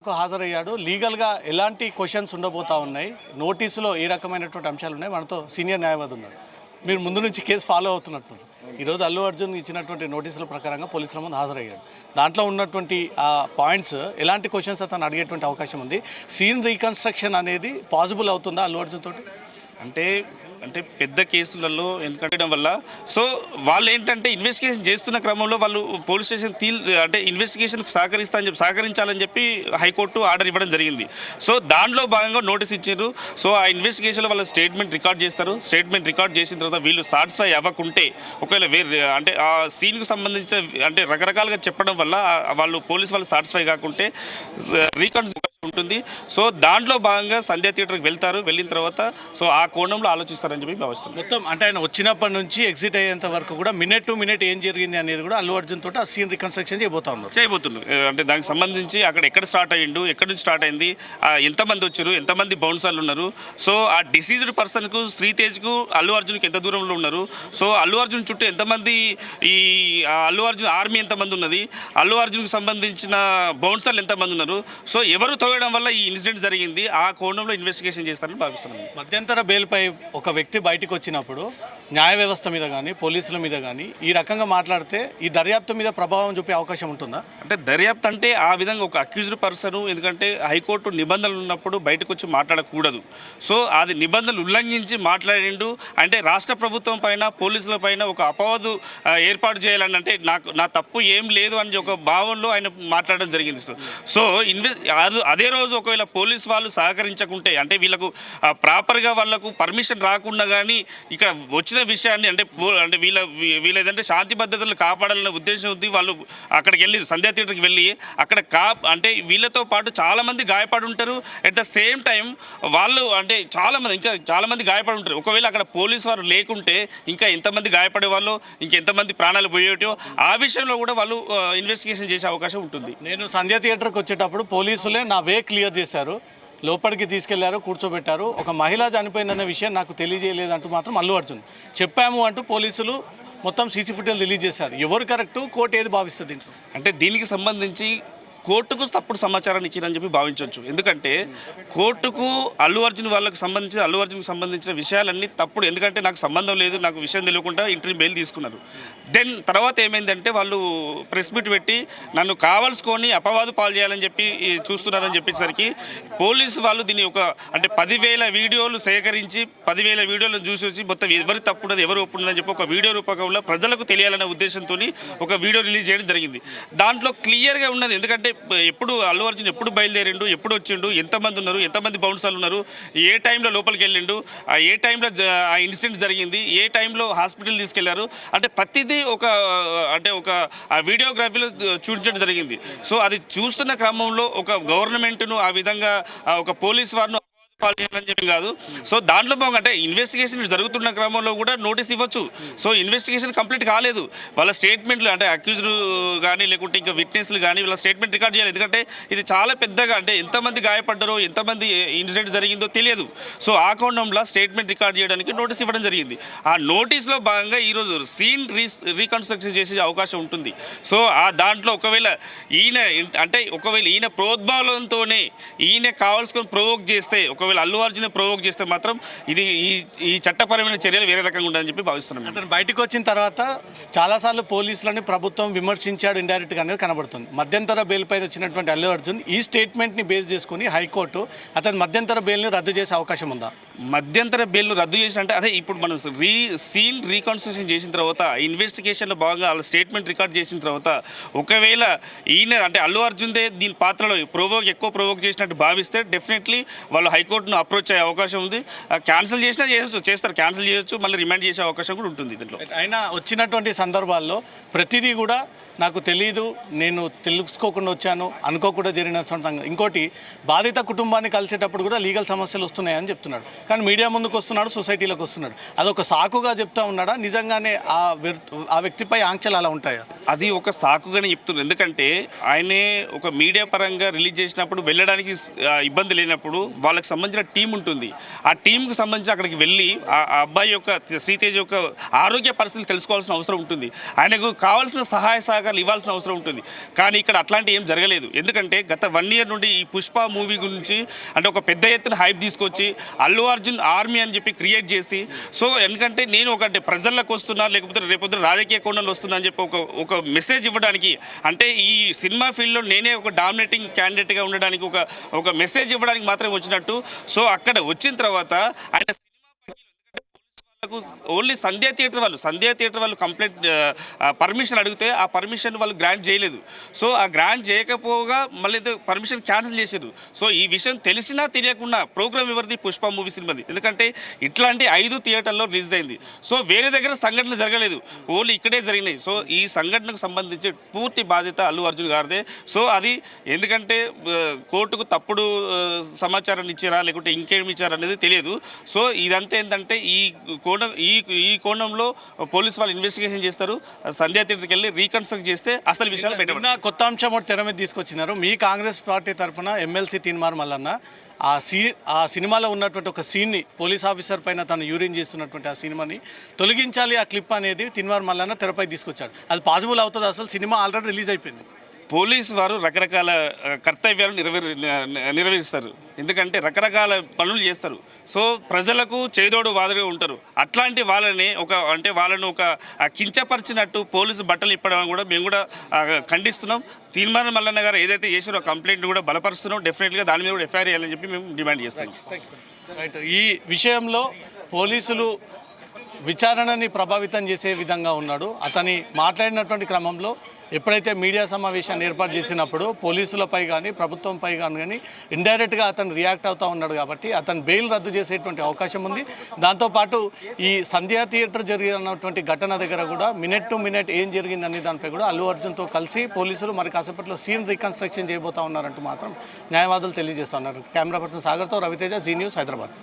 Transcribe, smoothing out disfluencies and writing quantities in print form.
హాజరయ్యాడు. లీగల్గా ఎలాంటి క్వశ్చన్స్ ఉండబోతా ఉన్నాయి, నోటీసులో ఏ రకమైనటువంటి అంశాలు ఉన్నాయి, మనతో సీనియర్ న్యాయవాది ఉన్నాడు. మీరు ముందు నుంచి కేసు ఫాలో అవుతున్నట్టు ఈరోజు అల్లు అర్జున్ ఇచ్చినటువంటి నోటీసుల ప్రకారంగా పోలీసుల ముందు హాజరయ్యాడు. దాంట్లో ఉన్నటువంటి పాయింట్స్ ఎలాంటి క్వశ్చన్స్ అతను అడిగేటువంటి అవకాశం ఉంది. సీన్ రీకన్స్ట్రక్షన్ అనేది పాసిబుల్ అవుతుందా అల్లు అర్జున్ తోటి? అంటే పెద్ద కేసులలో ఎందుకంటే వల్ల సో వాళ్ళు ఏంటంటే ఇన్వెస్టిగేషన్ చేస్తున్న క్రమంలో వాళ్ళు పోలీస్ స్టేషన్ అంటే ఇన్వెస్టిగేషన్కి సహకరించాలని చెప్పి హైకోర్టు ఆర్డర్ ఇవ్వడం జరిగింది. సో దాంట్లో భాగంగా నోటీస్ ఇచ్చారు. సో ఆ ఇన్వెస్టిగేషన్లో వాళ్ళ స్టేట్మెంట్ రికార్డ్ చేస్తారు. స్టేట్మెంట్ రికార్డ్ చేసిన తర్వాత వీళ్ళు సాటిస్ఫై అవ్వకుంటే ఒకవేళ అంటే ఆ సీన్కు సంబంధించిన అంటే రకరకాలుగా చెప్పడం వల్ల వాళ్ళు పోలీసు వాళ్ళు సాటిస్ఫై కాకుంటే రీకన్స్ట్రక్షన్ ఉంటుంది. సో దాంట్లో భాగంగా సంధ్య థియేటర్కి వెళ్తారు. వెళ్ళిన తర్వాత సో ఆ కోణంలో ఆలోచిస్తారని చెప్పి భావిస్తాను. మొత్తం అంటే ఆయన వచ్చినప్పటి నుంచి ఎగ్జిట్ అయ్యేంత వరకు కూడా మినిట్ టు మినిట్ ఏం జరిగింది అనేది కూడా అల్లు అర్జున్ తోటి ఆ సీన్ రికన్స్ట్రక్షన్ చేయబోతున్నారు. అంటే దానికి సంబంధించి అక్కడ ఎక్కడ స్టార్ట్ అయ్యిండు, ఎక్కడి నుంచి స్టార్ట్ అయింది, ఎంతమంది వచ్చారు, ఎంతమంది బౌన్సర్లు ఉన్నారు, సో ఆ డిసీజ్డ్ పర్సన్కు శ్రీతేజ్కు అల్లు అర్జున్కి ఎంత దూరంలో ఉన్నారు, సో అల్లు అర్జున్ చుట్టూ ఎంతమంది ఈ అల్లు అర్జున్ ఆర్మీ ఎంతమంది ఉన్నది, అల్లు అర్జున్కి సంబంధించిన బౌన్సర్లు ఎంతమంది ఉన్నారు, సో ఎవరు తోయడం వల్ల ఈ ఇన్సిడెంట్ జరిగింది, ఆ కోణంలో ఇన్వెస్టిగేషన్ చేస్తారని భావిస్తున్నాను. మధ్యంతర బెయిల్పై ఒక వ్యక్తి బయటకు వచ్చినప్పుడు న్యాయ వ్యవస్థ మీద కానీ పోలీసుల మీద కానీ ఈ రకంగా మాట్లాడితే ఈ దర్యాప్తు మీద ప్రభావం చూపే అవకాశం ఉంటుందా? అంటే దర్యాప్తు అంటే ఆ విధంగా ఒక అక్యూజ్డ్ పర్సన్ ఎందుకంటే హైకోర్టు నిబంధనలు ఉన్నప్పుడు బయటకు వచ్చి మాట్లాడకూడదు. సో అది నిబంధనలు ఉల్లంఘించి మాట్లాడిండు అంటే రాష్ట్ర ప్రభుత్వం పైన పోలీసుల పైన ఒక అపవాదు ఏర్పాటు చేయాలని అంటే నా తప్పు ఏం లేదు అని ఒక భావంలో ఆయన మాట్లాడడం జరిగింది. సో అదే రోజు ఒకవేళ పోలీసు వాళ్ళు సహకరించకుంటే అంటే వీళ్ళకు ప్రాపర్గా వాళ్ళకు పర్మిషన్ రాకుండా కానీ ఇక్కడ వచ్చిన విషయాన్ని అంటే వీళ్ళ ఏదంటే శాంతి భద్రతలు కాపాడాలనే ఉద్దేశం ఉంది. వాళ్ళు అక్కడికి వెళ్ళి సంధ్యా థియేటర్కి వెళ్ళి అక్కడ అంటే వీళ్ళతో పాటు చాలామంది గాయపడి ఉంటారు. అట్ ద సేమ్ టైం వాళ్ళు అంటే చాలామంది గాయపడి ఉంటారు. ఒకవేళ అక్కడ పోలీసు వారు లేకుంటే ఇంకా ఎంతమంది గాయపడే వాళ్ళు, ఇంకెంతమంది ప్రాణాలు పోయేటో ఆ విషయంలో కూడా వాళ్ళు ఇన్వెస్టిగేషన్ చేసే అవకాశం ఉంటుంది. నేను సంధ్యా థియేటర్కి వచ్చేటప్పుడు పోలీసులే నా వే క్లియర్ చేశారు, లోపలికి తీసుకెళ్లారు, కూర్చోబెట్టారు. ఒక మహిళ చనిపోయిందన్న విషయం నాకు తెలియజేయలేదంటూ మాత్రం అల్లు అర్జున్ చెప్పాము అంటూ పోలీసులు మొత్తం సీసీ ఫుటేజ్ రిలీజ్ చేశారు. ఎవరు కరెక్టు, కోర్టు ఏది భావిస్తుంది? అంటే దీనికి సంబంధించి కోర్టుకు తప్పుడు సమాచారాన్ని ఇచ్చారని చెప్పి భావించవచ్చు. ఎందుకంటే కోర్టుకు అల్లు అర్జున్కి సంబంధించిన విషయాలన్నీ తప్పుడు. ఎందుకంటే నాకు సంబంధం లేదు, నాకు విషయం తెలియకుండా ఇంటర్వ్యూ బెయిల్ తీసుకున్నారు. దెన్ తర్వాత ఏమైందంటే వాళ్ళు ప్రెస్ మీట్ పెట్టి నన్ను కావాల్సుకొని అపవాదు పాలు చేయాలని చెప్పి చూస్తున్నారని చెప్పేసరికి పోలీసు వాళ్ళు దీన్ని అంటే 10,000 వీడియోలు సేకరించి 10,000 వీడియోలను చూసి మొత్తం ఎవరు తప్పున్నది ఎవరు ఒప్పున్నదని చెప్పి ఒక వీడియో రూపకంలో ప్రజలకు తెలియాలనే ఉద్దేశంతో ఒక వీడియో రిలీజ్ చేయడం జరిగింది. దాంట్లో క్లియర్గా ఉన్నది ఎందుకంటే ఎప్పుడు అల్లు అర్జున్ ఎప్పుడు బయలుదేరిండు, ఎప్పుడు వచ్చిండు, ఎంతమంది ఉన్నారు, ఎంతమంది బౌన్సర్లు ఉన్నారు, ఏ టైంలో లోపలికి వెళ్ళిండు, ఏ టైంలో ఆ ఇన్సిడెంట్ జరిగింది, ఏ టైంలో హాస్పిటల్ తీసుకెళ్లారు అంటే ప్రతిదీ ఒక వీడియోగ్రఫీలో చూపించడం జరిగింది. సో అది చూస్తున్న క్రమంలో ఒక గవర్నమెంట్ను ఆ విధంగా ఒక పోలీస్ వారిని అని చెప్పి కాదు. సో దాంట్లో అంటే ఇన్వెస్టిగేషన్ జరుగుతున్న క్రమంలో కూడా నోటీస్ ఇవ్వచ్చు. సో ఇన్వెస్టిగేషన్ కంప్లీట్ కాలేదు, వాళ్ళ స్టేట్మెంట్లు అంటే అక్యూజ్డ్ కానీ లేకుంటే ఇంకా విట్నెస్లు కానీ వాళ్ళ స్టేట్మెంట్ రికార్డ్ చేయాలి. ఎందుకంటే ఇది చాలా పెద్దగా అంటే ఎంతమంది గాయపడ్డారో ఎంతమంది ఇన్సిడెంట్ జరిగిందో తెలియదు. సో ఆ కోణంలో స్టేట్మెంట్ రికార్డ్ చేయడానికి నోటీస్ ఇవ్వడం జరిగింది. ఆ నోటీస్లో భాగంగా ఈరోజు సీన్ రీకన్స్ట్రక్షన్ చేసే అవకాశం ఉంటుంది. సో ఆ దాంట్లో ఒకవేళ ఈయన ప్రోద్బలంతోనే ఈయన కావాల్సుకొని ప్రొవోక్ చేస్తే ఒకవేళ అల్లు అర్జున్ ప్రొవోక్ చేస్తే మాత్రం ఇది ఈ చట్టపరమైన చర్యలు వేరే రకంగా ఉండాలని చెప్పి భావిస్తున్నాం. అతను బయటకు వచ్చిన తర్వాత చాలాసార్లు పోలీసులని ప్రభుత్వం విమర్శించాడు ఇండైరెక్ట్గా అనేది కనబడుతుంది. మధ్యంతర బెయిల్ పైన వచ్చినటువంటి అల్లు అర్జున్ ఈ స్టేట్మెంట్ని బేస్ చేసుకుని హైకోర్టు అతని మధ్యంతర బెయిల్ని రద్దు చేసే అవకాశం ఉందా? మధ్యంతర బెయిల్ను రద్దు చేసి అంటే అదే ఇప్పుడు మనం సీన్ రీకన్స్ట్రక్షన్ చేసిన తర్వాత ఇన్వెస్టిగేషన్లో భాగంగా వాళ్ళ స్టేట్మెంట్ రికార్డ్ చేసిన తర్వాత ఒకవేళ ఈయన అంటే అల్లు అర్జున్దే దీని పాత్రలో ఎక్కువ ప్రొవోక్ చేసినట్టు భావిస్తే డెఫినెట్లీ వాళ్ళు హైకోర్టును అప్రోచ్ అయ్యే అవకాశం ఉంది. క్యాన్సిల్ చేసినా చేస్తారు, క్యాన్సిల్ చేయొచ్చు, మళ్ళీ రిమైండ్ చేసే అవకాశం కూడా ఉంటుంది. దీంట్లో అయినా వచ్చినటువంటి సందర్భాల్లో ప్రతిదీ కూడా నాకు తెలీదు, నేను తెలుసుకోకుండా వచ్చాను, అనుకోకుండా జరిగిన సొంతంగా. ఇంకోటి బాధిత కుటుంబాన్ని కలిసేటప్పుడు కూడా లీగల్ సమస్యలు వస్తున్నాయని చెప్తున్నాడు. కానీ మీడియా ముందుకు వస్తున్నాడు, సొసైటీలోకి వస్తున్నాడు. అదొక సాకుగా చెప్తా ఉన్నాడా, నిజంగానే ఆ వ్యక్తిపై ఆంక్షలు అలా ఉంటాయా? అది ఒక సాకుగానే చెప్తున్నారు. ఎందుకంటే ఆయనే ఒక మీడియా పరంగా రిలీజ్ చేసినప్పుడు వెళ్ళడానికి ఇబ్బంది లేనప్పుడు వాళ్ళకి సంబంధించిన టీం ఉంటుంది. ఆ టీంకి సంబంధించి అక్కడికి వెళ్ళి ఆ అబ్బాయి యొక్క శ్రీతేజ్ యొక్క ఆరోగ్య పరిస్థితులు తెలుసుకోవాల్సిన అవసరం ఉంటుంది. ఆయనకు కావాల్సిన సహాయ సహకారం పురస్కారాలు ఇవ్వాల్సిన అవసరం ఉంటుంది. కానీ ఇక్కడ అట్లాంటి ఏం జరగలేదు. ఎందుకంటే గత 1 year నుండి ఈ పుష్ప మూవీ గురించి అంటే ఒక పెద్ద ఎత్తున హైప్ తీసుకొచ్చి అల్లు అర్జున్ ఆర్మీ అని చెప్పి క్రియేట్ చేసి, సో ఎందుకంటే నేను ఒకటి ప్రజల్లోకి వస్తున్నా లేకపోతే రేపొద్దున రాజకీయ కోణంలో వస్తున్నా అని చెప్పి ఒక మెసేజ్ ఇవ్వడానికి, అంటే ఈ సినిమా ఫీల్డ్లో నేనే ఒక డామినేటింగ్ క్యాండిడేట్గా ఉండడానికి ఒక మెసేజ్ ఇవ్వడానికి మాత్రమే వచ్చినట్టు. సో అక్కడ వచ్చిన తర్వాత ఆయన ఓన్లీ సంధ్యా థియేటర్ వాళ్ళు కంప్లీట్ పర్మిషన్ అడిగితే ఆ పర్మిషన్ వాళ్ళు గ్రాంట్ చేయలేదు. సో ఆ గ్రాంట్ చేయకపోగా మళ్ళీ పర్మిషన్ క్యాన్సిల్ చేశారు. సో ఈ విషయం తెలిసినా తెలియకుండా ప్రోగ్రామ్ ఎవరిది? పుష్ప మూవీ సినిమాది. ఎందుకంటే ఇట్లాంటి 5 థియేటర్లో రిలీజ్ అయింది. సో వేరే దగ్గర సంఘటనలు జరగలేదు, ఓన్లీ ఇక్కడే జరిగినాయి. సో ఈ సంఘటనకు సంబంధించి పూర్తి బాధ్యత అల్లు అర్జున్ గారిదే. సో అది ఎందుకంటే కోర్టుకు తప్పుడు సమాచారాన్ని ఇచ్చారా లేకుంటే ఇంకేమి ఇచ్చారా అనేది తెలియదు. సో ఇదంతా ఏంటంటే ఈ కోణంలో పోలీసు వాళ్ళు ఇన్వెస్టిగేషన్ చేస్తారు. సంధ్యా థియేటర్కి వెళ్ళి రీకన్స్ట్రక్ట్ చేస్తే అసలు విషయాలు బయట. కొత్త అంశం ఒకటి తెర మీద తీసుకొచ్చినారు. మీ కాంగ్రెస్ పార్టీ తరఫున ఎమ్మెల్సీ తీన్మార్ మల్లన్న ఆ సినిమాలో ఉన్నటువంటి ఒక సీన్ని, పోలీస్ ఆఫీసర్ పైన తను యూరిన్ చేస్తున్నటువంటి ఆ సినిమాని తొలగించాలి, ఆ క్లిప్ అనేది తీన్మార్ మల్లన్న తెరపై తీసుకొచ్చాడు. అది పాసిబుల్ అవుతుంది? అసలు సినిమా ఆల్రెడీ రిలీజ్ అయిపోయింది. పోలీసు వారు రకరకాల కర్తవ్యాలు నిర్వహిస్తారు. ఎందుకంటే రకరకాల పనులు చేస్తారు. సో ప్రజలకు చేదోడు వాదుగా ఉంటారు. అట్లాంటి వాళ్ళని వాళ్ళను కించపరిచినట్టు పోలీసు బట్టలు ఇప్పడం కూడా మేము కూడా ఖండిస్తున్నాం. తీర్మానం మల్లన్న గారు ఏదైతే చేసారో కంప్లైంట్ కూడా బలపరుస్తున్నాం. డెఫినెట్గా దాని మీద కూడా ఎఫ్ఐఆర్ చేయాలని చెప్పి మేము డిమాండ్ చేస్తున్నాం. రైట్. ఈ విషయంలో పోలీసులు విచారణని ప్రభావితం చేసే విధంగా ఉన్నాడు. అతని మాట్లాడినటువంటి క్రమంలో ఎప్పుడైతే మీడియా సమావేశాన్ని ఏర్పాటు చేసినప్పుడు పోలీసులపై కానీ ప్రభుత్వంపై కానీ ఇండైరెక్ట్గా అతను రియాక్ట్ అవుతూ ఉన్నాడు. కాబట్టి అతను బెయిల్ రద్దు చేసేటువంటి అవకాశం ఉంది. దాంతోపాటు ఈ సంధ్యా థియేటర్ జరిగినటువంటి ఘటన దగ్గర కూడా మినిట్ టు మినిట్ ఏం జరిగిందనే దానిపై కూడా అల్లు అర్జున్తో కలిసి పోలీసులు మరి కాసేపట్లో సీన్ రీకన్స్ట్రక్షన్ చేయబోతూ ఉన్నారంటూ మాత్రం న్యాయవాదులు తెలియజేస్తూ ఉన్నారు. కెమెరా పర్సన్ సాగర్తో రవితేజ, జీ న్యూస్, హైదరాబాద్.